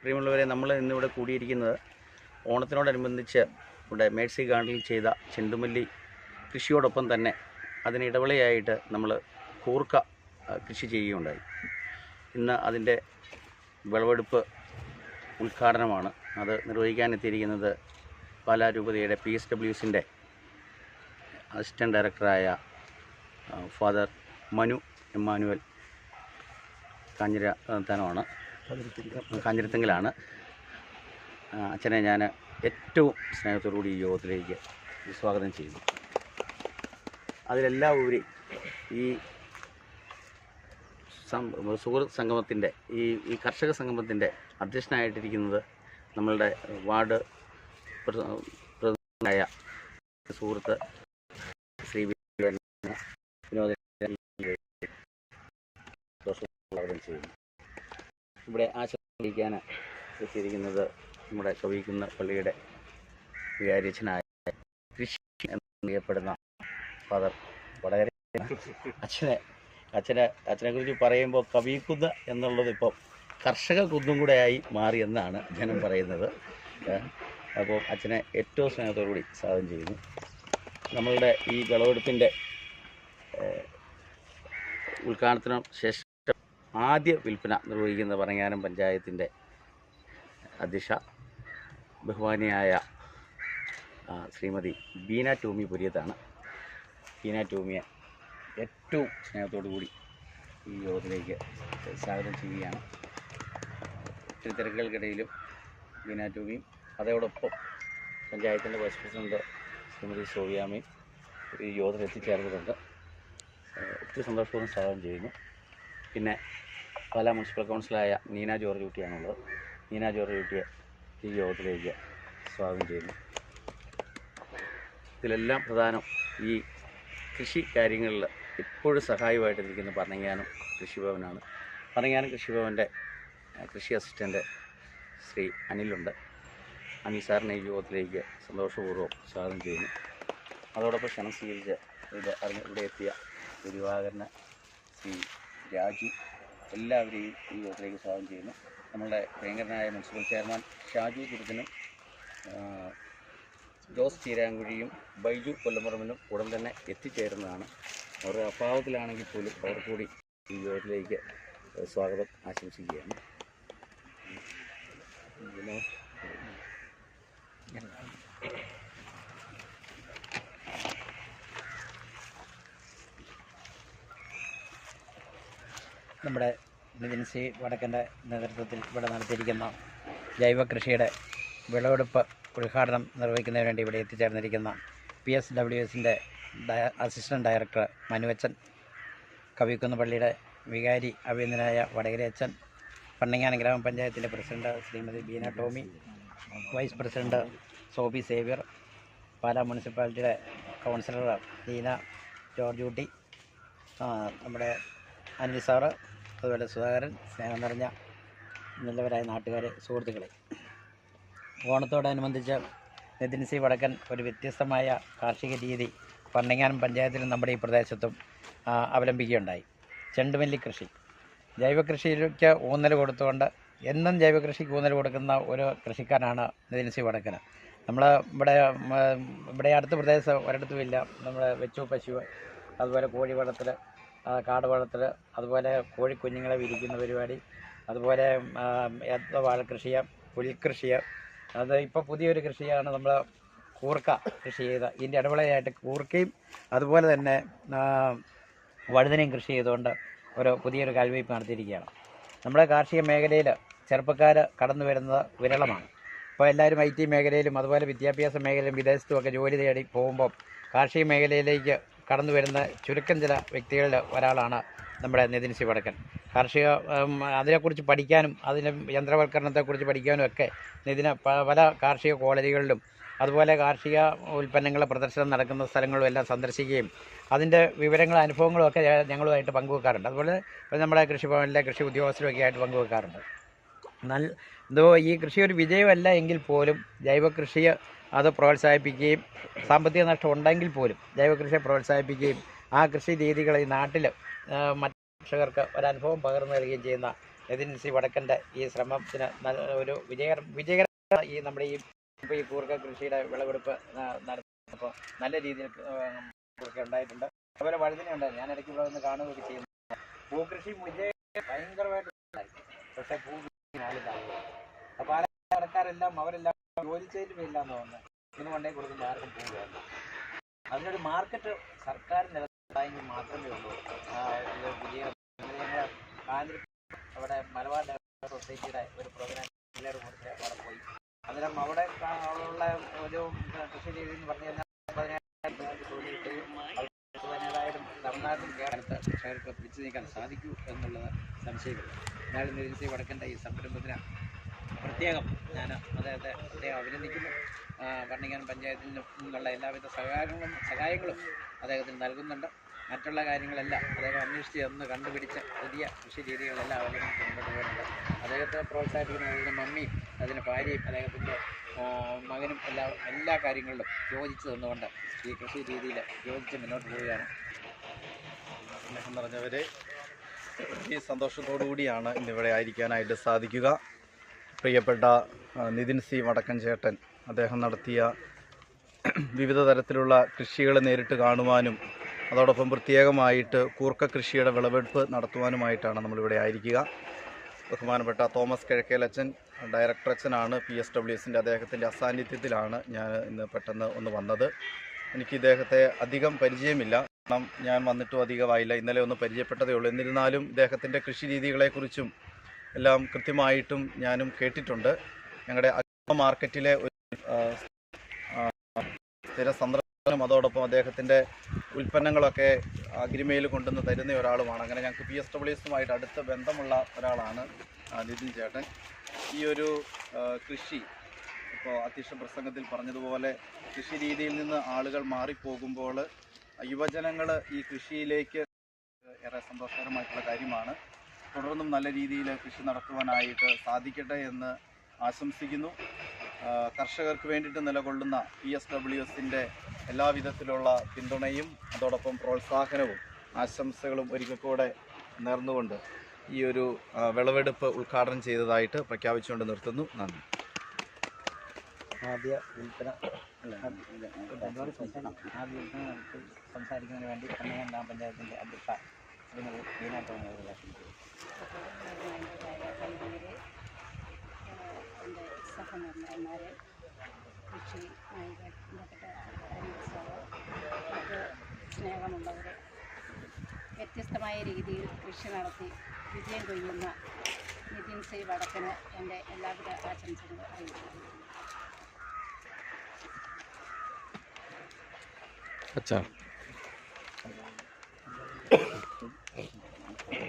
പ്രിയമുള്ളവരെ, നമ്മൾ ഇന്നിവിടെ കൂടിയിരിക്കുന്നത് ഓണത്തിനോടനുബന്ധിച്ച് ഇവിടെ മേഴ്സി ഗാർഡനിൽ ചെയ്ത ചെണ്ടുമല്ലി കൃഷിയോടൊപ്പം തന്നെ അതിനിടവിളയായിട്ട് നമ്മൾ കൂർക്ക കൃഷി ചെയ്യുകയുണ്ടായി. ഇന്ന് അതിൻ്റെ വിളവെടുപ്പ് ഉദ്ഘാടനമാണ്. അത് നിർവഹിക്കാനെത്തിയിരിക്കുന്നത് പാലാ രൂപതയുടെ PSWസിൻ്റെ അസിസ്റ്റൻറ്റ് ഡയറക്ടറായ ഫാദർ മനു എമ്മാനുവൽ കാഞ്ഞിരത്തെങ്കിലാണ്. അച്ഛനെ ഞാൻ ഏറ്റവും സ്നേഹത്തോടുകൂടി ഈ യോഗത്തിലേക്ക് സ്വാഗതം ചെയ്യുന്നു. അതിലെല്ലാം ഉപരി ഈ സുഹൃത്ത് സംഗമത്തിൻ്റെ ഈ കർഷക സംഗമത്തിൻ്റെ അധ്യക്ഷനായിട്ടിരിക്കുന്നത് നമ്മളുടെ വാർഡ് പ്രസിഡന്റായ സുഹൃത്ത് ശ്രീ വിനോദ ചെയ്യുന്നു. ഇവിടെ ആശീർവദിക്കാൻ എത്തിയിരിക്കുന്നത് നമ്മുടെ കവിക്കുന്ന പള്ളിയുടെ വികാരിയച്ഛനായ കൃഷി എന്നറിയപ്പെടുന്ന ഫാദർ വടകര. അച്ഛനെക്കുറിച്ച് പറയുമ്പോൾ കവിക്കുന്ന എന്നുള്ളത് ഇപ്പം കർഷക കുന്നും കൂടെ ആയി മാറി എന്നാണ് ജനം പറയുന്നത്. അപ്പോൾ അച്ഛനെ ഏറ്റവും സ്നേഹത്തോടുകൂടി സ്വാഗതം ചെയ്യുന്നു. നമ്മളുടെ ഈ വിളവെടുപ്പിൻ്റെ ഉദ്ഘാടനത്തിന് ശേഷം ആദ്യ വിൽപ്പന നിർവഹിക്കുന്ന പറങ്ങാനം പഞ്ചായത്തിൻ്റെ അധ്യക്ഷ ബഹുമാനിയായ ശ്രീമതി ബീന ടോമി പുരിയത്താണ്. ബീന ടോമിയെ ഏറ്റവും സ്നേഹത്തോടു കൂടി ഈ യോഗത്തിലേക്ക് സ്വാഗതം ചെയ്യുകയാണ്. ഒത്തിരി തിരക്കുകൾക്കിടയിലും ബീന ടോമിയും അതോടൊപ്പം പഞ്ചായത്തിൻ്റെ വൈസ് പ്രസിഡന്റ് ശ്രീമതി സോവിയാമ്മയും ഈ യോഗത്തിൽ എത്തിച്ചേർന്നിട്ടുണ്ട്. ഒത്തിരി സന്തോഷപൂർവ്വം സ്വാഗതം ചെയ്യുന്നു. പിന്നെ പാലാ മുനിസിപ്പൽ കൗൺസിലായ നീന ജോർജ് കുട്ടിയാണുള്ളത്. നീന ജോർജ് കുട്ടിയെ ഈ യോഗത്തിലേക്ക് സ്വാഗതം ചെയ്യുന്നു. ഇതിലെല്ലാം പ്രധാനം ഈ കൃഷി കാര്യങ്ങളിൽ എപ്പോഴും സഹായമായിട്ടിരിക്കുന്ന പറങ്ങാനം കൃഷിഭവനാണ്. പറങ്ങാനം കൃഷിഭവൻ്റെ കൃഷി അസിസ്റ്റൻ്റ് ശ്രീ അനിലുണ്ട്. അനിൽ സാറിനെ ഈ യോഗത്തിലേക്ക് സന്തോഷപൂർവ്വം സ്വാഗതം ചെയ്യുന്നു. അതോടൊപ്പം ക്ഷണം സ്വീകരിച്ച് ഇവിടെ എത്തിയ ദിവാകരന് ശ്രീ രാജു, എല്ലാവരെയും ഈ യോഗത്തിലേക്ക് സ്വാഗതം ചെയ്യുന്നു. നമ്മളുടെ പ്രിയങ്കരനായ മുനിസിപ്പൽ ചെയർമാൻ ഷാജു കുരുത്തിനും ജോസ് ചീരാങ്കുഴിയും ബൈജു കൊല്ലമ്പറമ്പിനും ഉടൻ തന്നെ എത്തിച്ചേരുന്നതാണ്. അവർ അഭാവത്തിലാണെങ്കിൽ പോലും അവർ കൂടി ഈ യോഗത്തിലേക്ക് സ്വാഗതം ആശംസിക്കുകയാണ്. നമ്മുടെ നിതിൻസി വടക്കൻ്റെ നേതൃത്വത്തിൽ ഇവിടെ നടത്തിയിരിക്കുന്ന ജൈവ കൃഷിയുടെ വിളവെടുപ്പ് ഉദ്ഘാടനം നിർവഹിക്കുന്നതിന് വേണ്ടി ഇവിടെ എത്തിച്ചേർന്നിരിക്കുന്ന PSWസിൻ്റെ അസിസ്റ്റൻറ്റ് ഡയറക്ടർ മനുവച്ചൻ, കവിക്കുന്ന പള്ളിയുടെ വികാരി അഭിനന്ദനായ വടകരയച്ചൻ, പണ്ണിങ്ങാനം ഗ്രാമപഞ്ചായത്തിലെ president Shrimati Beena Tomy, vice president Sobi Xavier, Pala മുനിസിപ്പാലിറ്റിയുടെ കൗൺസിലർ ലീന ജോർജ് കുട്ടി, നമ്മുടെ അനിൽ സാറ്, അതുപോലെ സുധാകരൻ, സ്നേഹം നിറഞ്ഞ നല്ലവരായ നാട്ടുകാരെ, സുഹൃത്തുക്കളെ, ഓണത്തോടനുബന്ധിച്ച് നിതിൻസി വടക്കൻ ഒരു വ്യത്യസ്തമായ കാർഷിക രീതി പണ്ണിങ്ങാനം പഞ്ചായത്തിലും നമ്മുടെ ഈ പ്രദേശത്തും അവലംബിക്കുകയുണ്ടായി. ചെണ്ടുമല്ലി കൃഷി, ജൈവകൃഷിയിലേക്ക് ഊന്നൽ കൊടുത്തുകൊണ്ട് എന്നും ജൈവകൃഷിക്ക് ഊന്നൽ കൊടുക്കുന്ന ഒരു കൃഷിക്കാരനാണ് നിതിൻസി വടക്കൻ. നമ്മൾ ഇവിടെ അടുത്ത പ്രദേശം ഒരിടത്തുമില്ല. നമ്മുടെ വെച്ചു പശു, അതുപോലെ കോഴി വളർത്തൽ, കാട് വളർത്തൽ, അതുപോലെ കോഴിക്കുഞ്ഞുങ്ങളെ വിരിക്കുന്ന പരിപാടി, അതുപോലെ വാഴക്കൃഷിയ, പുൽകൃഷിയ, അത് ഇപ്പോൾ പുതിയൊരു കൃഷിയാണ് നമ്മൾ കൂർക്ക കൃഷി ചെയ്ത. ഇതിൻ്റെ ഇടവിളയായിട്ട് കൂർക്കയും അതുപോലെ തന്നെ വഴുതനയും കൃഷി ചെയ്തുകൊണ്ട് പുതിയൊരു കാൽവയ്പ് നടത്തിയിരിക്കുകയാണ്. നമ്മുടെ കാർഷിക മേഖലയിൽ ചെറുപ്പക്കാർ കടന്നു വരുന്നത് വിരളമാണ്. ഇപ്പോൾ എല്ലാവരും IT മേഖലയിലും അതുപോലെ വിദ്യാഭ്യാസ മേഖലയിലും വിദേശത്തുമൊക്കെ ജോലി തേടി പോകുമ്പോൾ കാർഷിക മേഖലയിലേക്ക് കടന്നു വരുന്ന ചുരുക്കം ചില വ്യക്തികളിൽ ഒരാളാണ് നമ്മുടെ നിതിൻസി വടക്കൻ. കാർഷിക അതിനെക്കുറിച്ച് പഠിക്കാനും അതിൻ്റെ യന്ത്രവൽക്കരണത്തെക്കുറിച്ച് പഠിക്കാനും ഒക്കെ നിതിന് പല കാർഷിക കോളേജുകളിലും അതുപോലെ കാർഷിക ഉൽപ്പന്നങ്ങളുടെ പ്രദർശനം നടക്കുന്ന സ്ഥലങ്ങളും എല്ലാം സന്ദർശിക്കുകയും അതിൻ്റെ വിവരങ്ങളും അനുഭവങ്ങളും ഒക്കെ ഞങ്ങളുമായിട്ട് പങ്കുവെക്കാറുണ്ട്. അതുപോലെ നമ്മുടെ കൃഷിഭവനിലെ കൃഷി ഉദ്യോഗസ്ഥരൊക്കെ ആയിട്ട് പങ്കുവെക്കാറുണ്ട്. എന്തോ ഈ കൃഷി ഒരു വിജയമല്ല എങ്കിൽ പോലും ജൈവകൃഷിയെ അത് പ്രോത്സാഹിപ്പിക്കുകയും സാമ്പത്തിക നഷ്ടം ഉണ്ടെങ്കിൽ പോലും ജൈവകൃഷിയെ പ്രോത്സാഹിപ്പിക്കുകയും ആ കൃഷി രീതികൾ ഈ നാട്ടിൽ മറ്റ് കർഷകർക്ക് ഒരനുഭവം പകർന്നു നൽകുകയും ചെയ്യുന്ന നിതിൻ സി വടക്കൻ്റെ ഈ ശ്രമത്തിന് ഒരു വിജയകരമായ ഈ നമ്മുടെ ഇപ്പോൾ ഈ കൂർക്ക കൃഷിയുടെ വിളവെടുപ്പ് നടത്തുമ്പോൾ നല്ല രീതിയിൽ കൂർക്ക ഉണ്ടായിട്ടുണ്ട്. അതുപോലെ വഴുതന ഉണ്ടായിരുന്നു. ഞാൻ ഇടയ്ക്ക് ഇവിടെ വന്ന് കാണുകയൊക്കെ ചെയ്യുന്നു. പൂക്കൃഷി ഭയങ്കരമായിട്ടുണ്ടായി, പക്ഷേ പൂ നാലിലാകുക. അപ്പോൾ ആൾക്കാരെല്ലാം അവരെല്ലാം യോജിച്ചതിലും ഇല്ലാന്ന് തോന്നുന്നത്. ഇതിന് കൊണ്ടേ കൊടുക്കുമ്പോൾ ആർക്കും പോവുകയാണ്. അതിനൊരു മാർക്കറ്റ് സർക്കാർ നിലനിർത്താമെങ്കിൽ മാത്രമേ ഉള്ളൂ ഇത് വിജയം. ഞങ്ങൾ കാഞ്ഞിരപ്പള്ളി അവിടെ മലബാർ ഡെവലപ്മെൻറ്റ് സൊസൈറ്റിയുടെ ഒരു പ്രോഗ്രാം പിള്ളേർ കൊടുത്ത് അവിടെ പോയി. അന്നേരം അവിടെ ഉള്ള ഒരു കൃഷി രീതി എന്ന് പറഞ്ഞു കഴിഞ്ഞാൽ 10,000 തൊഴിൽ കിട്ടുകയും 17,000 തമിഴ്നാട്ടിൽ കേരളത്തെ കർഷകർക്ക് പിടിച്ചു നീക്കാൻ സാധിക്കൂ എന്നുള്ളത് സംശയമില്ല. ഞാൻ നിതിൻ സി വടക്കൻ്റെ ഈ സംരംഭത്തിന് പ്രത്യേകം ഞാൻ അദ്ദേഹത്തെ പ്രത്യേകം അഭിനന്ദിക്കുന്നു. ഭരണങ്ങാനം പഞ്ചായത്തിൽ നിന്നുള്ള എല്ലാവിധ സഹായങ്ങളും അദ്ദേഹത്തിന് നൽകുന്നുണ്ട്. മറ്റുള്ള കാര്യങ്ങളെല്ലാം അദ്ദേഹം അന്വേഷിച്ച് ഒന്ന് കണ്ടുപിടിച്ച പുതിയ കൃഷി രീതികളെല്ലാം അവലംബിച്ച് മുന്നോട്ട് പോകുന്നുണ്ട്. അദ്ദേഹത്തെ പ്രോത്സാഹിപ്പിക്കുന്ന അതിൻ്റെ മമ്മിയും അതിൻ്റെ ഭാര്യയും അദ്ദേഹത്തിൻ്റെ മകനും എല്ലാ കാര്യങ്ങളിലും യോജിച്ച് തന്നുകൊണ്ട് ഈ കൃഷി രീതിയിൽ യോജിച്ച് മുന്നോട്ട് പോവുകയാണ്. സ്നേഹം നിറഞ്ഞവരെ, ഈ സന്തോഷത്തോടു കൂടിയാണ് ഇന്നിവിടെ ആയിരിക്കാനായിട്ട് സാധിക്കുക. പ്രിയപ്പെട്ട നിതിൻ സി വടക്കൻ ചേട്ടൻ അദ്ദേഹം നടത്തിയ വിവിധ തരത്തിലുള്ള കൃഷികൾ നേരിട്ട് കാണുവാനും അതോടൊപ്പം പ്രത്യേകമായിട്ട് കൂർക്ക കൃഷിയുടെ വിളവെടുപ്പ് നടത്തുവാനുമായിട്ടാണ് നമ്മളിവിടെ ആയിരിക്കുക. ബഹുമാനപ്പെട്ട തോമസ് കിഴക്കേലച്ചൻ ഡയറക്ടർ അച്ഛനാണ് PSWSൻ്റെ. അദ്ദേഹത്തിൻ്റെ അസാന്നിധ്യത്തിലാണ് ഞാൻ ഇന്ന് പെട്ടെന്ന് ഒന്ന് വന്നത്. എനിക്ക് ഇദ്ദേഹത്തെ അധികം പരിചയമില്ല, കാരണം ഞാൻ വന്നിട്ടും അധികമായില്ല. ഇന്നലെ ഒന്ന് പരിചയപ്പെട്ടതേ ഉള്ളൂ. എന്നിരുന്നാലും ഇദ്ദേഹത്തിൻ്റെ കൃഷി രീതികളെക്കുറിച്ചും എല്ലാം കൃത്യമായിട്ടും ഞാനും കേട്ടിട്ടുണ്ട്. ഞങ്ങളുടെ മാർക്കറ്റിലെ ഒരു സ്ഥിര സന്ദർശനം, അതോടൊപ്പം അദ്ദേഹത്തിൻ്റെ ഉൽപ്പന്നങ്ങളൊക്കെ അഗ്രിമയിൽ കൊണ്ടുവന്ന് തരുന്ന ഒരാളുമാണ്. അങ്ങനെ ഞങ്ങൾക്ക് PSWSുമായിട്ട് അടുത്ത ബന്ധമുള്ള ഒരാളാണ് നിതിൻ ചേട്ടൻ. ഈ ഒരു കൃഷി ഇപ്പോൾ അധ്യക്ഷ പ്രസംഗത്തിൽ പറഞ്ഞതുപോലെ കൃഷി രീതിയിൽ നിന്ന് ആളുകൾ മാറിപ്പോകുമ്പോൾ യുവജനങ്ങൾ ഈ കൃഷിയിലേക്ക് ഏറെ സന്തോഷകരമായിട്ടുള്ള കാര്യമാണ്. തുടർന്നും നല്ല രീതിയിൽ കൃഷി നടത്തുവാനായിട്ട് സാധിക്കട്ടെ എന്ന് ആശംസിക്കുന്നു. കർഷകർക്ക് വേണ്ടിയിട്ട് നിലകൊള്ളുന്ന PSWSൻ്റെ എല്ലാവിധത്തിലുള്ള പിന്തുണയും അതോടൊപ്പം പ്രോത്സാഹനവും ആശംസകളും ഒരിക്കൽ കൂടെ നേർന്നുകൊണ്ട് ഈ ഒരു വിളവെടുപ്പ് ഉദ്ഘാടനം ചെയ്തതായിട്ട് പ്രഖ്യാപിച്ചുകൊണ്ട് നിർത്തുന്നു. നന്ദി. ആദ്യ വിൽപ്പന സംസാരിക്കുന്നതിന് വേണ്ടി ഭരണങ്ങാനം ഗ്രാമപഞ്ചായത്തിൻ്റെ അധ്യക്ഷ ശ്രീമതി ലീന ടോമി അവരുടെ എൻ്റെ സഹനന്മാരെ, കൃഷിയുമായി ബന്ധപ്പെട്ട മറ്റ് സ്നേഹമുള്ളവർ, വ്യത്യസ്തമായ രീതിയിൽ കൃഷി നടത്തി വിജയം കൊയ്യുന്ന നിതിൻ സി വടക്കന് എൻ്റെ എല്ലാവിധ ആശംസകളും അറിയിക്കുന്നു.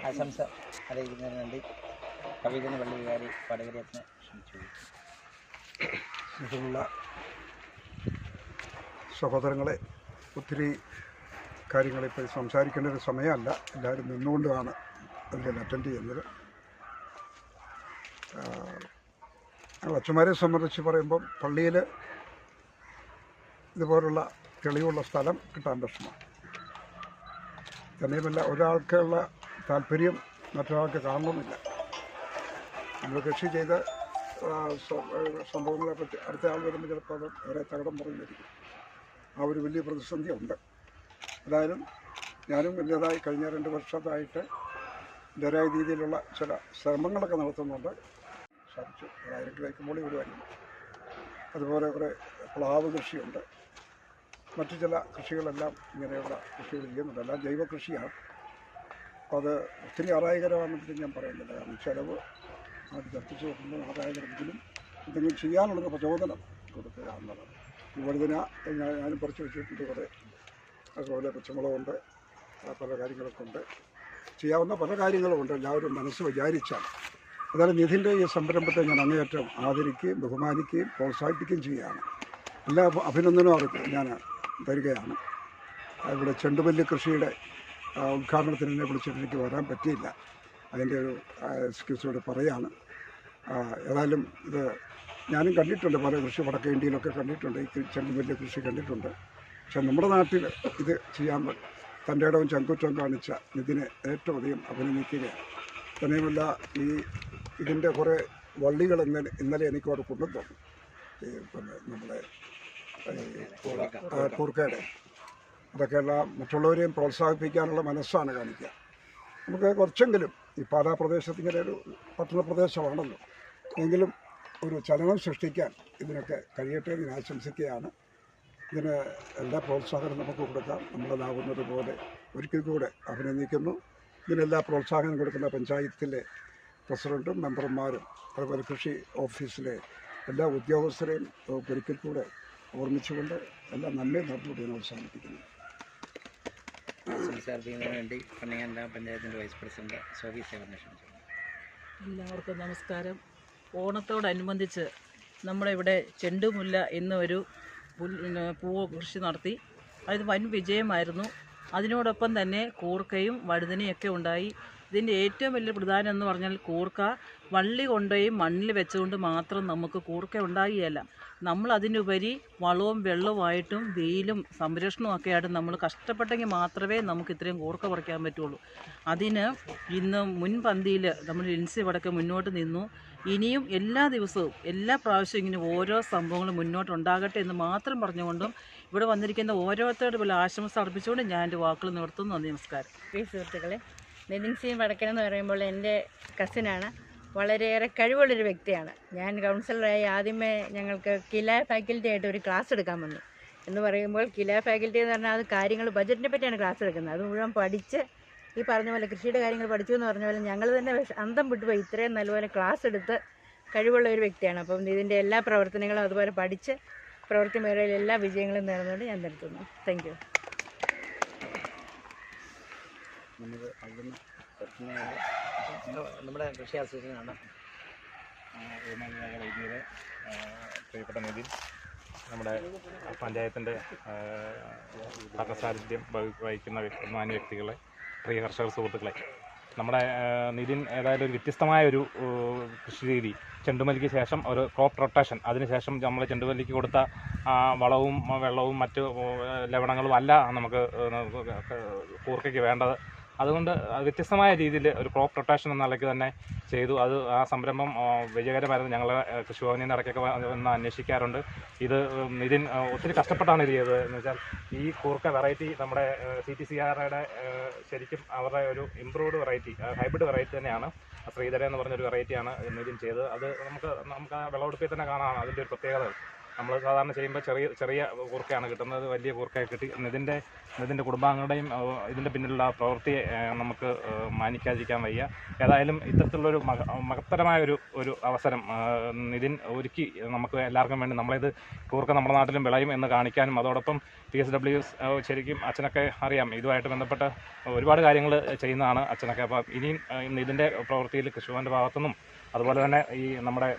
ആശംസ അറിയിക്കുന്നതിന് വേണ്ടി കവിതന് പള്ളി വികാരി വടകരയത്തിന് ക്ഷണിച്ചു. ഇതിലുള്ള സഹോദരങ്ങളെ, ഒത്തിരി കാര്യങ്ങളിപ്പോൾ സംസാരിക്കേണ്ട ഒരു സമയമല്ല. എല്ലാവരും നിന്നുകൊണ്ടാണ് അതിൽ അറ്റൻഡ് ചെയ്യുന്നത്. അച്ഛന്മാരെ സംബന്ധിച്ച് പറയുമ്പം പള്ളിയിൽ ഇതുപോലുള്ള തെളിവുള്ള സ്ഥലം കിട്ടാൻ പ്രശ്നമാണ്. തന്നെയുമല്ല, ഒരാൾക്കുള്ള താല്പര്യം മറ്റൊരാൾക്ക് കാണണമെന്നില്ല. നമ്മൾ കൃഷി ചെയ്ത് സംഭവങ്ങളെ പറ്റി അടുത്ത ആൾ വരുമ്പോൾ ചിലപ്പോൾ അത് വേറെ തകടം പറഞ്ഞിരിക്കും. ആ ഒരു വലിയ പ്രതിസന്ധി ഉണ്ട്. ഏതായാലും ഞാനും വലിയതായി കഴിഞ്ഞ 2 വർഷത്തായിട്ട് ഇതരായ രീതിയിലുള്ള ചില ശ്രമങ്ങളൊക്കെ നടത്തുന്നുണ്ട്. സാധിച്ചു. 1000 കിലോയ്ക്ക് മുകളിൽ വിടുവായിരുന്നു. അതുപോലെ കുറേ പ്ലാവ് കൃഷിയുണ്ട്. മറ്റു ചില കൃഷികളെല്ലാം ഇങ്ങനെയുള്ള കൃഷികൾ ചെയ്യുന്നുണ്ട്. എല്ലാം ജൈവ കൃഷിയാണ്. അപ്പോൾ അത് ഒത്തിരി ആദായകരമാണെന്നിട്ട് ഞാൻ പറയുന്നില്ല. കാരണം ചിലവ് അത് ചർച്ചിച്ച് നോക്കുമ്പോൾ ആദായകരമെങ്കിലും എന്തെങ്കിലും ചെയ്യാനുള്ളത് പ്രചോദനം കൊടുക്കുക എന്നതാണ്. വഴുതന ഞാനും പറിച്ച് വെച്ചിട്ടുണ്ട് കുറേ. അതുപോലെ പച്ചമുളകുണ്ട്, പല കാര്യങ്ങളൊക്കെ ഉണ്ട്. ചെയ്യാവുന്ന പല കാര്യങ്ങളുമുണ്ട്, എല്ലാവരും മനസ്സ് വിചാരിച്ചാൽ. അതായത് നിധിൻ്റെ ഈ സംരംഭത്തെ ഞാൻ അങ്ങേയറ്റം ആദരിക്കുകയും ബഹുമാനിക്കുകയും പ്രോത്സാഹിപ്പിക്കുകയും ചെയ്യുകയാണ്. എല്ലാ അഭിനന്ദനവും അവർക്ക് ഞാൻ തരികയാണ്. ഇവിടെ ചെണ്ടുമല്ലി കൃഷിയുടെ ഉദ്ഘാടനത്തിന് എന്നെ വിളിച്ചിട്ട് എനിക്ക് വരാൻ പറ്റിയില്ല. അതിൻ്റെ ഒരു എക്സ്ക്യൂസോട് പറയാണ്. ഏതായാലും ഇത് ഞാനും കണ്ടിട്ടുണ്ട്, പല കൃഷി വടക്കേ ഇന്ത്യയിലൊക്കെ കണ്ടിട്ടുണ്ട്, ഈ ചെണ്ടുമല്ലി കൃഷി കണ്ടിട്ടുണ്ട്. പക്ഷെ നമ്മുടെ നാട്ടിൽ ഇത് ചെയ്യാൻ തൻ്റെ ഇടവും ചങ്കുറ്റവും കാണിച്ച ഇതിനെ ഏറ്റവും അധികം അഭിനന്ദിക്കുകയാണ്. തന്നെയുമല്ല ഇതിൻ്റെ കുറേ വള്ളികൾ ഇന്നലെ എനിക്ക് അവിടെ കൊണ്ടുതന്നു. പിന്നെ നമ്മുടെ കൂർക്കയുടെ അതൊക്കെയെല്ലാം മറ്റുള്ളവരെയും പ്രോത്സാഹിപ്പിക്കാനുള്ള മനസ്സാണ് കാണിക്കുക. നമുക്ക് കുറച്ചെങ്കിലും ഈ പാലാ പ്രദേശത്ത് ഇങ്ങനെ ഒരു പട്ടണ പ്രദേശമാണല്ലോ, എങ്കിലും ഒരു ചലനം സൃഷ്ടിക്കാൻ ഇതിനൊക്കെ കഴിയട്ടെ എന്ന് ആശംസിക്കുകയാണ്. ഇതിന് എല്ലാ പ്രോത്സാഹനം നമുക്ക് കൊടുക്കാം. നമ്മളാകുന്നത് പോലെ ഒരിക്കൽ കൂടെ അഭിനന്ദിക്കുന്നു. ഇതിനെല്ലാ പ്രോത്സാഹനം കൊടുക്കുന്ന പഞ്ചായത്തിലെ പ്രസിഡൻറ്റും മെമ്പർമാരും അതുപോലെ കൃഷി ഓഫീസിലെ എല്ലാ ഉദ്യോഗസ്ഥരെയും ഒരിക്കൽ കൂടെ ഓർമ്മിച്ചുകൊണ്ട് എല്ലാ നന്മയും നടന്നുകൊണ്ട് ഞാൻ അവസാനിപ്പിക്കുന്നു. വേണ്ടി പന്നിങ്ങാനം പഞ്ചായത്തിൻ്റെ വൈസ് പ്രസിഡന്റ് സോഫി സേവനേഷൻ. എല്ലാവർക്കും നമസ്കാരം. ഓണത്തോടനുബന്ധിച്ച് നമ്മളിവിടെ ചെണ്ടുമുല്ല എന്നൊരു പൂവ് കൃഷി നടത്തി. അത് വൻ വിജയമായിരുന്നു. അതിനോടൊപ്പം തന്നെ കൂർക്കയും വഴുതനയൊക്കെ ഉണ്ടായി. ഇതിൻ്റെ ഏറ്റവും വലിയ പ്രധാനം എന്ന് പറഞ്ഞാൽ കൂർക്ക വള്ളി കൊണ്ടുപോയി മണ്ണിൽ വെച്ചുകൊണ്ട് മാത്രം നമുക്ക് കൂർക്ക ഉണ്ടാകുകയല്ല. നമ്മൾ അതിനുപരി വളവും വെള്ളവുമായിട്ടും വെയിലും സംരക്ഷണവും ഒക്കെ ആയിട്ട് നമ്മൾ കഷ്ടപ്പെട്ടെങ്കിൽ മാത്രമേ നമുക്ക് ഇത്രയും കൂർക്ക പറിക്കാൻ പറ്റുള്ളൂ. അതിന് ഇന്ന് മുൻപന്തിയിൽ നമ്മൾ ലിൻസി വടക്കൻ മുന്നോട്ട് നിന്നു. ഇനിയും എല്ലാ ദിവസവും എല്ലാ പ്രാവശ്യവും ഇങ്ങനെ ഓരോ സംഭവങ്ങളും മുന്നോട്ടുണ്ടാകട്ടെ എന്ന് മാത്രം പറഞ്ഞുകൊണ്ടും ഇവിടെ വന്നിരിക്കുന്ന ഓരോരുത്തരുടെ പോലെ ആശംസ അർപ്പിച്ചുകൊണ്ട് ഞാൻ എൻ്റെ വാക്കുകൾ നിർത്തുന്നു. നന്ദി, നമസ്കാരം. സുഹൃത്തുക്കളെ, നിതിൻ സി വടക്കൻ എന്ന് പറയുമ്പോൾ എൻ്റെ കസിനാണ്. വളരെയേറെ കഴിവുള്ളൊരു വ്യക്തിയാണ്. ഞാൻ കൗൺസിലറായി ആദ്യമേ ഞങ്ങൾക്ക് കില ഫാക്കൽറ്റി ആയിട്ട് ഒരു ക്ലാസ് എടുക്കാൻ വന്നു. എന്ന് പറയുമ്പോൾ കില ഫാക്കൽറ്റി എന്ന് പറഞ്ഞാൽ അത് കാര്യങ്ങൾ ബജറ്റിനെ പറ്റിയാണ് ക്ലാസ് എടുക്കുന്നത്. അത് മുഴുവൻ പഠിച്ച് ഈ പറഞ്ഞ പോലെ കൃഷിയുടെ കാര്യങ്ങൾ പഠിച്ചു എന്ന് പറഞ്ഞ പോലെ ഞങ്ങൾ തന്നെ അന്തം വിട്ടുപോയി. ഇത്രയും നല്ലപോലെ ക്ലാസ് എടുത്ത് കഴിവുള്ള ഒരു വ്യക്തിയാണ്. അപ്പം ഇതിൻ്റെ എല്ലാ പ്രവർത്തനങ്ങളും അതുപോലെ പഠിച്ച് പ്രവൃത്തി മേഖലയിൽ എല്ലാ വിജയങ്ങളും നേർന്നുകൊണ്ട് ഞാൻ നിർത്തുന്നു. Thank you. നമ്മുടെ കൃഷി അസോസിയേഷനാണ് വൈദ്യുതിയുടെ പ്രിയപ്പെട്ട നിതിൻ, നമ്മുടെ പഞ്ചായത്തിൻ്റെ ഭരണസാരഥ്യം വഹിക്കുന്ന മാന്യ വ്യക്തികളെ, പ്രിയ കർഷക സുഹൃത്തുക്കളെ, നമ്മുടെ നിതിൻ ഏതായാലും ഒരു വ്യത്യസ്തമായ ഒരു കൃഷി രീതി, ചെണ്ടുമല്ലിക്ക് ശേഷം ഒരു ക്രോപ്പ് റൊട്ടേഷൻ, അതിനുശേഷം നമ്മൾ ചെണ്ടുമല്ലിക്ക് കൊടുത്ത വളവും വെള്ളവും മറ്റ് ലവണങ്ങളും അല്ല നമുക്ക് കൂർക്കയ്ക്ക് വേണ്ടത്. അതുകൊണ്ട് വ്യത്യസ്തമായ രീതിയിൽ ഒരു ക്രോപ്പ് റൊട്ടേഷൻ എന്ന നിലയ്ക്ക് തന്നെ ചെയ്തു. അത് ആ സംരംഭം വിജയകരമായിരുന്നു. ഞങ്ങൾ കൃഷിഭവനിൽ നിന്ന് ഇടയ്ക്കൊക്കെ ഒന്ന് അന്വേഷിക്കാറുണ്ട്. ഇത് നിതിൻ ഒത്തിരി കഷ്ടപ്പെട്ടാണ് ഇത് ചെയ്തത്. എന്ന് വെച്ചാൽ ഈ കൂർക്ക വെറൈറ്റി നമ്മുടെ CTCRയുടെ ശരിക്കും അവരുടെ ഒരു ഇംപ്രൂവ്ഡ് വെറൈറ്റി, ഹൈബ്രിഡ് വെറൈറ്റി തന്നെയാണ്. ശ്രീധര എന്ന് പറഞ്ഞൊരു വെറൈറ്റിയാണ് നിതിൻ ചെയ്തത്. അത് നമുക്ക് ആ വിളവെടുപ്പിൽ തന്നെ കാണാം അതിൻ്റെ ഒരു പ്രത്യേകത. നമ്മൾ സാധാരണ ചെയ്യുമ്പോൾ ചെറിയ കൂർക്കയാണ് കിട്ടുന്നത്, വലിയ കൂർക്കയെ കിട്ടി. നിതിൻ്റെ കുടുംബാംഗങ്ങളുടെയും ഇതിൻ്റെ പിന്നിലുള്ള പ്രവൃത്തിയെ നമുക്ക് മാനിക്കാതിരിക്കാൻ വയ്യ. ഏതായാലും ഇത്തരത്തിലുള്ളൊരു മഹത്തരമായ ഒരു അവസരം നിതിൻ ഒരുക്കി നമുക്ക് എല്ലാവർക്കും വേണ്ടി. നമ്മളിത് കൂർക്ക നമ്മുടെ നാട്ടിലും വിളയും എന്ന് കാണിക്കാനും അതോടൊപ്പം PSWs ശരിക്കും അച്ഛനൊക്കെ അറിയാം, ഇതുമായിട്ട് ബന്ധപ്പെട്ട് ഒരുപാട് കാര്യങ്ങൾ ചെയ്യുന്നതാണ് അച്ഛനൊക്കെ. അപ്പം ഇനിയും ഇതിൻ്റെ പ്രവൃത്തിയിൽ കൃഷിഭവൻ്റെ ഭാഗത്തുനിന്നും അതുപോലെ തന്നെ ഈ നമ്മുടെ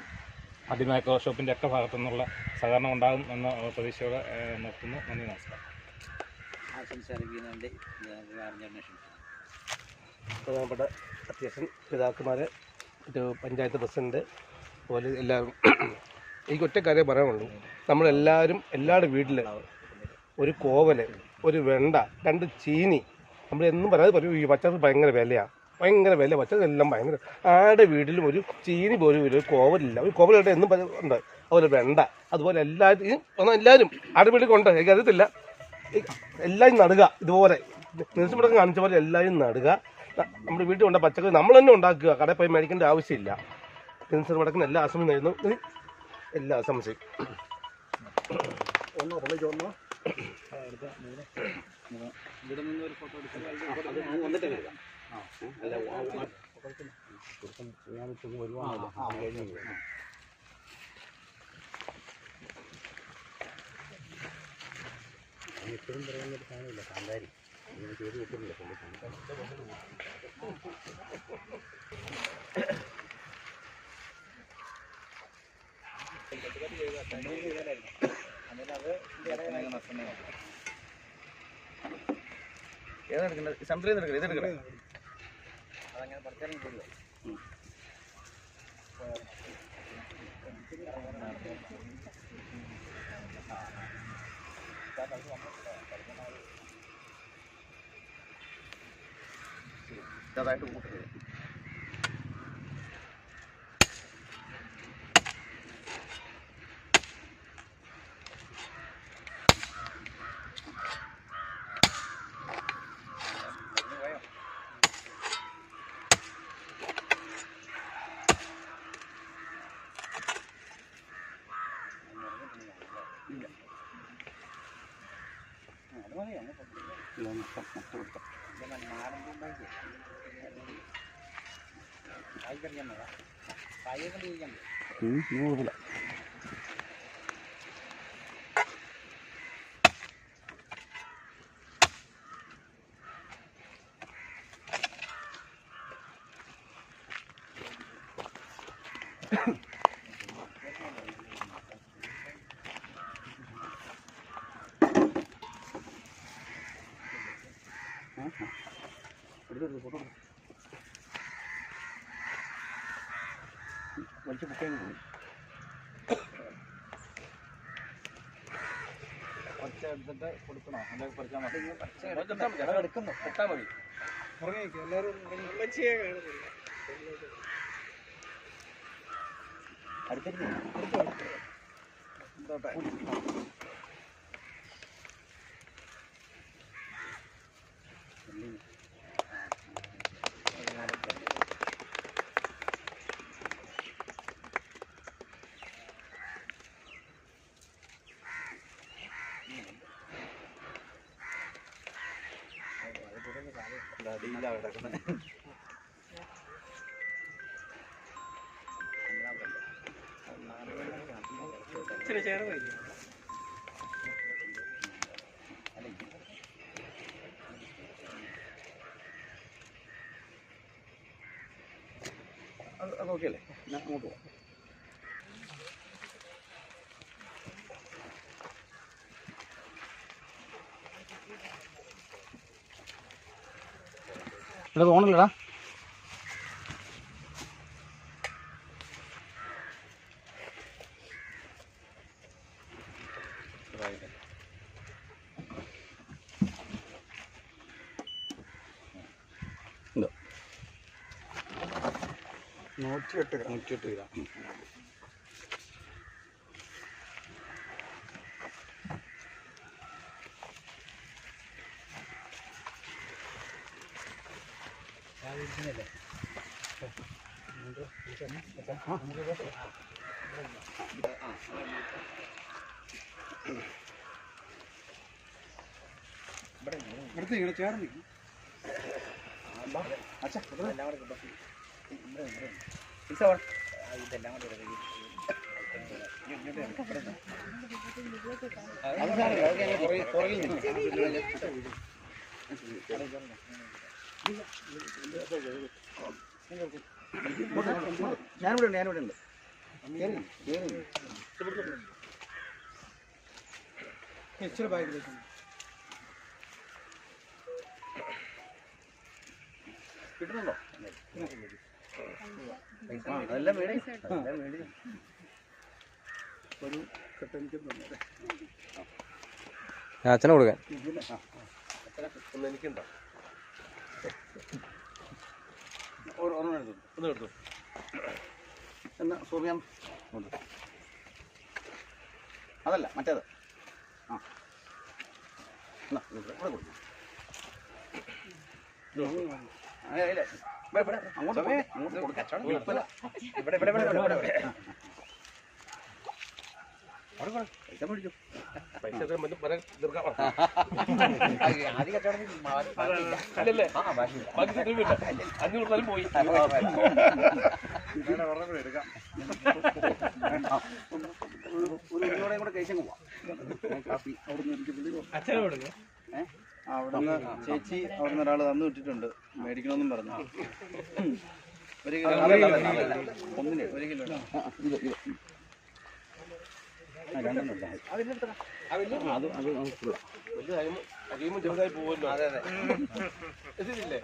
ആദ്യമായ ഷോപ്പിൻ്റെ ഒക്കെ ഭാഗത്തു നിന്നുള്ള സഹകരണം ഉണ്ടാകും എന്ന പ്രതീക്ഷയോടെ നിർത്തുന്നു. നന്ദി, നമസ്കാരം. ബഹുമാനപ്പെട്ട അധ്യക്ഷൻ, പിതാക്കന്മാർ, ഒരു പഞ്ചായത്ത് പ്രസിഡന്റ് പോലെ എല്ലാവരും, എനിക്ക് ഒറ്റ കാര്യം പറയാനുള്ളൂ. നമ്മളെല്ലാവരും എല്ലാവരുടെ വീട്ടിൽ ഒരു കോവല്, ഒരു വെണ്ട, 2 ചീനി, നമ്മളെന്നും പറയാതെ പറയും ഈ പച്ചക്കറി ഭയങ്കര വിലയാണ്, പച്ചക്കറി എല്ലാം ഭയങ്കര. ആരുടെ വീട്ടിലും ഒരു ചീനി പോലും ഒരു കോവലില്ല. ഒരു കോവലായിട്ട് എന്നും ഉണ്ട്. അതുപോലെ വെണ്ട, അതുപോലെ എല്ലാവരും ആരുടെ വീട്ടിൽ കൊണ്ട് എനിക്കറിയത്തില്ല. എല്ലാവരും നടുക. ഇതുപോലെ നിർച്ചപ്പടക്കം കാണിച്ച പോലെ എല്ലാവരും നടുക. നമ്മുടെ വീട്ടിൽ കൊണ്ട പച്ചക്കറി നമ്മൾ തന്നെ ഉണ്ടാക്കുക, കടയിൽ പോയി മേടിക്കേണ്ട ആവശ്യമില്ല. നിർച്ചപ്പടക്കം എല്ലാ ആശംസയും നേരുന്നു. എല്ലാ ആശംസയും. ഇവിടെ നിന്ന് ഒരു ഫോട്ടോ എടുക്കാൻ വന്നിട്ട് കേൾക്കാം. എപ്പോഴും പറയുന്നൊരു സാധനമില്ല, കാന്താരി ഇങ്ങനെ ചെയ്ത് വെക്കുന്നില്ല. ഏതെടുക്കണ്ടത്? സംതൃപ്തി എടുക്കണം, ഇതെടുക്കണം. അതങ്ങനെ പഠിച്ചാലും കിട്ടില്ല. ചെറുതായിട്ട് കൂട്ടുന്നത് കുഴപ്പമില്ല. വലിച്ചു പൊക്കേന്ന് പോയി. പച്ച എടുത്തിട്ട് കൊടുക്കണോ അല്ലെങ്കിൽ പറിച്ചാൽ മതി? എടുക്കുന്നു ഇട്ടാൽ മതി. എന്തോട്ടെ അടിയിലാണ് കിടക്കുന്നത്. അത് ഓക്കെ അല്ലേ? ഞാൻ അങ്ങോട്ട് പോകാം. ഇവിടെ തോന്നില്ലടാ. എന്തോ 108 ഗ്രാം. ഇങ്ങനെ ചേർന്ന് ഞാനിവിടെ ഉണ്ട്. ഇച്ചിരി ബാഗിലേക്ക് കിട്ടുന്നുണ്ടോ? അതെല്ലാം മേടി ഒരു കെട്ടെനിക്ക് തന്നെ അച്ഛനെ കൊടുക്കാൻ. ഒന്ന് എനിക്കുണ്ടോ? ഒന്ന് എടുത്തു എന്നാ സൂര്യാൻ അതല്ല മറ്റേത്. ആ എന്നാ ഇവിടെ കൊടുക്കും. അങ്ങോട്ട് കൊടുക്കാം. പൈസ പറയാൻ തീർക്കാം. ആദ്യ കച്ചവടം അല്ലല്ലേ ബാക്കി തരുമില്ല. 500 കൊടുത്താലും പോയി. എടുക്കാം. ഒരു കൂടെ കഴിച്ചങ്ങ് പോവാം. കാപ്പി അവിടുന്ന് എനിക്ക് വിളി അച്ഛനെ കൊടുക്കുക. അവിടുന്ന് ചേച്ചി അവിടുന്ന് ഒരാൾ തന്നു വിട്ടിട്ടുണ്ട്, മേടിക്കണമെന്നും പറഞ്ഞു. 1 കിലോ ഒന്നിന് 1 കിലോ അകീമും ചെറുതായി പോവല്ലോ. അതെ അതെ ഇതില്ലേ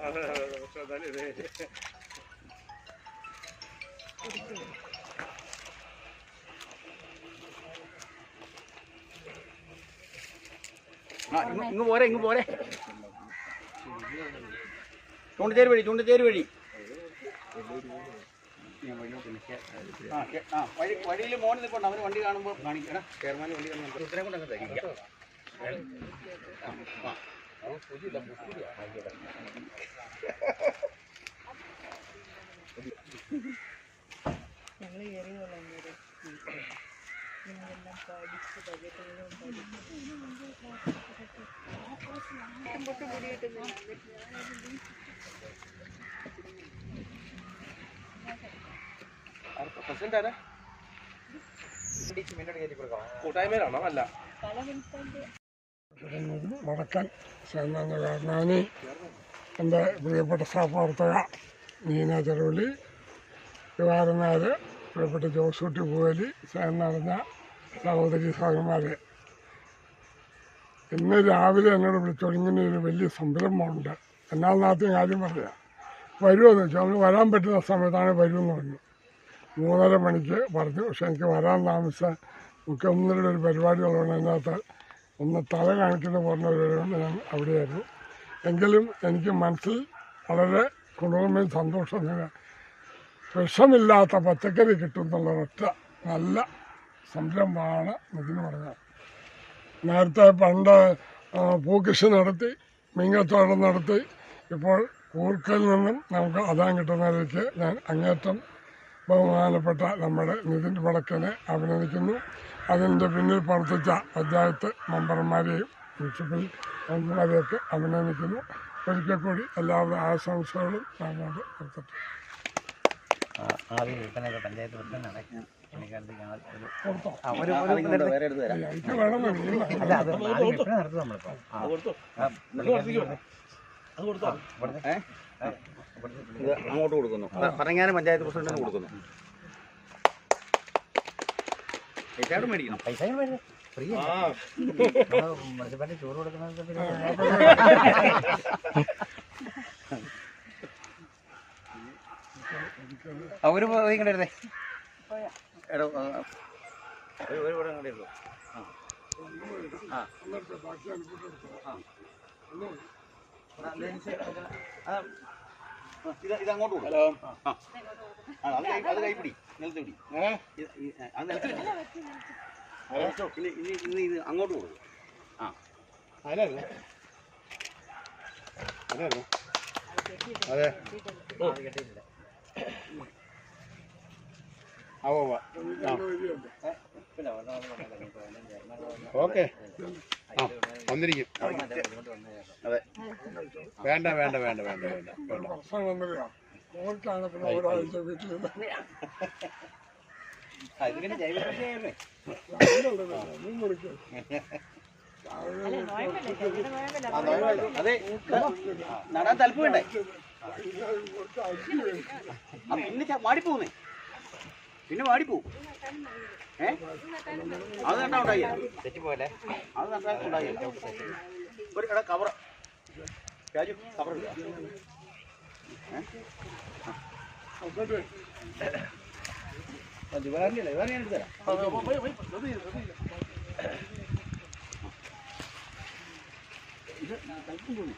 ഇങ്ങ് പോരെ ചൂണ്ടച്ചേരി വഴി വഴിയിൽ മോണിൽ നിൽക്കൊണ്ട് അവന് വണ്ടി കാണുമ്പോൾ കാണിക്കണം. ചെയർമാൻ വണ്ടി കാണുമ്പോൾ ഉത്തരം കൊണ്ടങ്ങ് തരിക. ഞങ്ങൾ കയറിയതല്ല ഞങ്ങളെല്ലാം പഠിച്ച് ബജറ്റുകളും പഠിച്ച് പ്രസിഡന്റ് ആരാ? കൂട്ടായ്മയിലാണോ? അല്ല, വടക്കൻ സേനാംഗകാരനാണ് എൻ്റെ പ്രിയപ്പെട്ട സഹപ്രവർത്തക നീന ചെറുവലി, ദിവാരനാർ, പ്രിയപ്പെട്ട ജോസൂട്ടി പൂവലി, സ്നേഹം നിറഞ്ഞ സഹോദരി സഹോദരന്മാരെ, ഇന്ന് രാവിലെ എന്നോട് വിളിച്ചോളൂ, ഇങ്ങനെ ഒരു വലിയ സംരംഭമുണ്ട്, എന്നാൽ ആദ്യം കാര്യം പറയാം, വരുമെന്ന് വെച്ചാൽ നമുക്ക് വരാൻ പറ്റുന്ന സമയത്താണ് വരുമെന്ന് പറഞ്ഞു. 3:30 മണിക്ക് പറഞ്ഞു. പക്ഷെ എനിക്ക് വരാൻ താമസിച്ച മുഖ്യമന്ത്രിയുടെ ഒരു പരിപാടി ഉള്ളതുകൊണ്ട് അതിനകത്ത് ഒന്ന് തല കാണിക്കുന്ന പറഞ്ഞവരുകൊണ്ട് ഞാൻ അവിടെയായിരുന്നു. എങ്കിലും എനിക്ക് മനസ്സിൽ വളരെ കുളിർമയും സന്തോഷം, വിഷമില്ലാത്ത പച്ചക്കറി കിട്ടുമെന്നുള്ളൊരൊറ്റ നല്ല സംരംഭമാണ് ഇതിന് പറഞ്ഞത്. നേരത്തെ പണ്ട് പൂക്കൃഷി നടത്തി, മീൻകച്ചവടം നടത്തി, ഇപ്പോൾ കൂർക്കയിൽ നിന്നും നമുക്ക് ആദായം കിട്ടുന്നതിലേക്ക് ഞാൻ അങ്ങേറ്റം ബഹുമാനപ്പെട്ട നമ്മുടെ നിതിൻ വടക്കനെ അഭിനന്ദിക്കുന്നു. അതിൻ്റെ പിന്നിൽ പ്രവർത്തിച്ച പഞ്ചായത്ത് മെമ്പർമാരെയും മുനിസിപ്പൽ മെമ്പർമാരെയൊക്കെ അഭിനന്ദിക്കുന്നു. ഒരിക്കൽ കൂടി എല്ലാവരുടെ ആശംസകളും നമ്മോട് കൊടുത്തിട്ടുണ്ട്. ആദ്യം വിൽപ്പനയൊക്കെ പഞ്ചായത്ത് പ്രസിഡന്റാണ്. പുള്ളിക്കാരത്തേക്ക് വേറെ എടുത്ത് തരാം. എനിക്ക് വേണമെന്ന് അല്ല, അത് ആദ്യം വിൽപ്പന നടത്തും നമ്മളിപ്പോൾ. ഇത് അങ്ങോട്ട് കൊടുക്കുന്നു. പറഞ്ഞാലും പഞ്ചായത്ത് പ്രസിഡന്റിന് കൊടുക്കുന്നു. പൈസയോട് മേടിക്കണം. പൈസ ഫ്രീ മുനിസിപ്പാലിറ്റി ചോറ് കൊടുക്കുന്നത്. ഒരു ഇങ്ങോട്ട് എടുത്തേ. ഒരു ഇവിടെ അങ്ങോട്ട് എടുത്തു. ഇത് അങ്ങോട്ട് കൊടുക്കും. ഹലോ, അത് കൈപ്പിടി, നിലത്ത് പിടി. അത് നിലത്ത് പിടി. ഇനി ഇത് അങ്ങോട്ട് കൊടുക്കും. അതിലല്ലേ? അതെ, ഓക്കെ, വന്നിരിക്കും. അതെ, വേണ്ട വേണ്ട വേണ്ട വേണ്ട വേണ്ട ഒരാഴ്ച വീട്ടിൽ ഇതിങ്ങനെ ജൈവ കൃഷിയായിരുന്നേ. അതെ, നടാൻ തലപ്പ് വേണ്ടേ? പിന്നെ വാടിപ്പോന്നേ, പിന്നെ വാടിപ്പോവും. അത് നട്ടാ ഉണ്ടായി തെറ്റിപ്പോലെ അത് നട്ടാ ഉണ്ടായി. ഒരു ഇട കവർ രാജു കവർ ദിവാറിൻ്റെ ദിവാറി ഞാൻ എടുത്തു തരാം. ഇത് തലപ്പും തോന്നി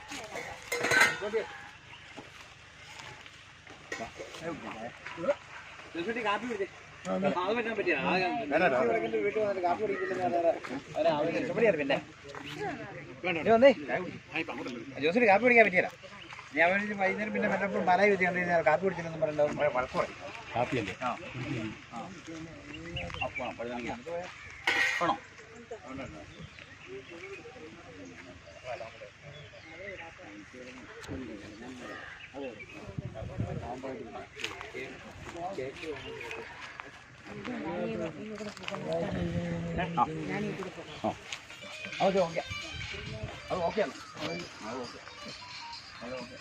കാപ്പി പിടിച്ചേ. അത് പറ്റാൻ പറ്റിയ വീട്ടിൽ വന്നിട്ട് കാപ്പി കുടിക്കില്ല. പിന്നെ വന്നേ ജോസിന് കാപ്പി കുടിക്കാൻ പറ്റിയല്ല. ഞാൻ വൈകുന്നേരം പിന്നെ വല്ലപ്പോഴും പല വിധി കണ്ടു കഴിഞ്ഞാൽ കാപ്പി കുടിച്ചില്ലെന്നും പറഞ്ഞിട്ടുണ്ടാവും. വഴക്ക് പറയും. കാപ്പിയല്ലേ? അപ്പോൾ ആണോ? അത് ഓക്കെ, അത് ഓക്കെയാണ്. അത് ഓക്കെ, അത് ഓക്കെ.